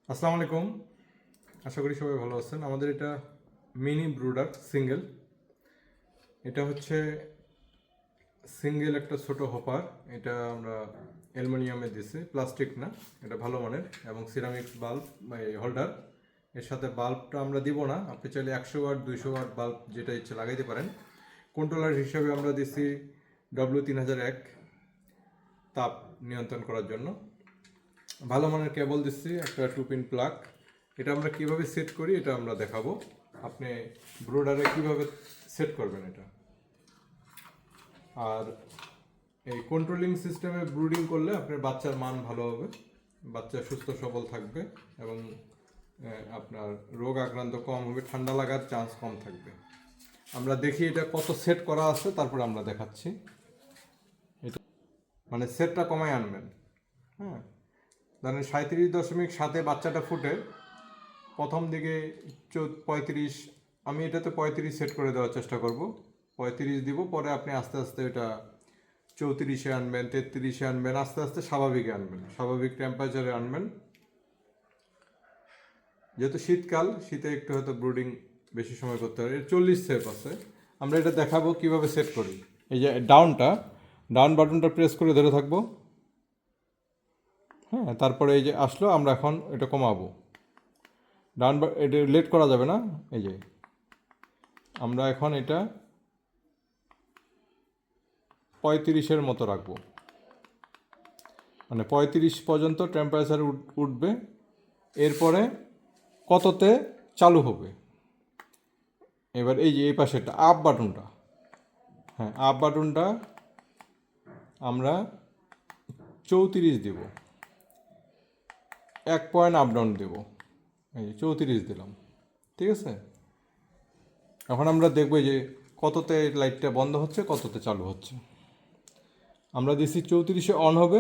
আসসালামু আলাইকুম। আশা করি সবাই ভালো আছেন। আমাদের এটা মিনি ব্রুডার সিঙ্গেল। এটা হচ্ছে সিঙ্গেল একটা ছোট হপার। এটা আমরা অ্যালুমিনিয়ামে দিছি, প্লাস্টিক না, এটা ভালো মানের, এবং সিরামিক বাল্ব হোল্ডার। এর সাথে বাল্বটা আমরা দিব না, আপনি চাইলে 100 ওয়াট 200 ওয়াট বাল্ব যেটা ইচ্ছে লাগাইতে পারেন। কন্ট্রোলার হিসেবে আমরা দিছি W3001 তাপ নিয়ন্ত্রণ করার জন্য। ভালো মানের কেবল দিচ্ছি, একটা 2 পিন প্লাগ। এটা আমরা কিভাবে সেট করি এটা আমরা দেখাবো। আপনি ব্রোডারে কিভাবে সেট করবেন এটা। আর এই কন্ট্রোলিং সিস্টেমে ব্রুডিং করলে আপনার বাচ্চার মান ভালো হবে, বাচ্চা সুস্থ সবল থাকবে, এবং আপনার রোগ আক্রান্ত কম হবে, ঠান্ডা লাগার চান্স কম থাকবে। আমরা দেখি এটা কত সেট করা আছে, তারপর আমরা দেখাচ্ছি। এটা মানে সেটটা কমায় আনবেন। হ্যাঁ, ধরেন 37.7 বাচ্চাটা ফুটে, প্রথম দিকে 35, আমি এটাতে 35 সেট করে দেওয়ার চেষ্টা করব। 35 দিব, পরে আপনি আস্তে আস্তে এটা 34-এ আনবেন, 33-এ আনবেন, আস্তে আস্তে স্বাভাবিকে আনবেন, স্বাভাবিক টেম্পারেচারে আনবেন। যেহেতু শীতকাল, শীতে একটু হয়তো ব্রুডিং বেশি সময় করতে হবে। 40 সেট আছে। আমরা এটা দেখাবো কিভাবে সেট করি। এই যে ডাউন বাটনটা প্রেস করে ধরে থাকবো। হ্যাঁ, তারপরে এই যে আসলো, আমরা এখন এটা কমাবো। এটা লেট করা যাবে না। এই যে আমরা এখন এটা 35-এর মতো রাখবো, মানে 35 পর্যন্ত টেম্পারেচার উঠবে। এরপরে কততে চালু হবে, এবার এই যে এই পাশেরটা আপ বাটনটা, হ্যাঁ আপ বাটনটা আমরা 34 দেব, 1 পয়েন্ট আপ ডাউন দেব। এই যে 34 দিলাম, ঠিক আছে। এখন আমরা দেখব যে কততে লাইটটা বন্ধ হচ্ছে, কততে চালু হচ্ছে। আমরা দিচ্ছি 34-এ অন হবে,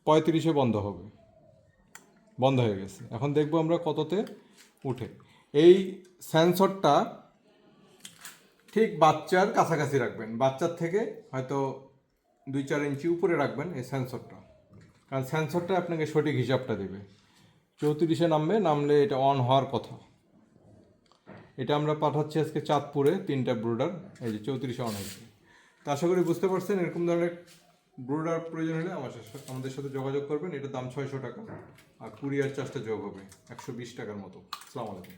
35-এ বন্ধ হবে, বন্ধ হয়ে গেছে। এখন দেখব আমরা কততে উঠে। এই সেন্সরটা ঠিক বাচ্চার কাছাকাছি রাখবেন, বাচ্চার থেকে হয়তো 2-4 ইঞ্চি উপরে রাখবেন এই সেন্সরটা, কারণ সেন্সরটা আপনাকে সঠিক হিসাবটা দেবে। 34-এ নামলে এটা অন হওয়ার কথা। এটা আমরা পাঠাচ্ছি আজকে চাঁদপুরে 3টা ব্রুডার। এই যে 34-এ অন হয়েছে। তা আশা করি বুঝতে পারছেন। এরকম ধরনের ব্রুডার প্রয়োজন হলে আমাদের সাথে যোগাযোগ করবেন। এটার দাম 600 টাকা, আর কুরিয়ার চার্জটা যোগ হবে 120 টাকার মতো। আসসালামু আলাইকুম।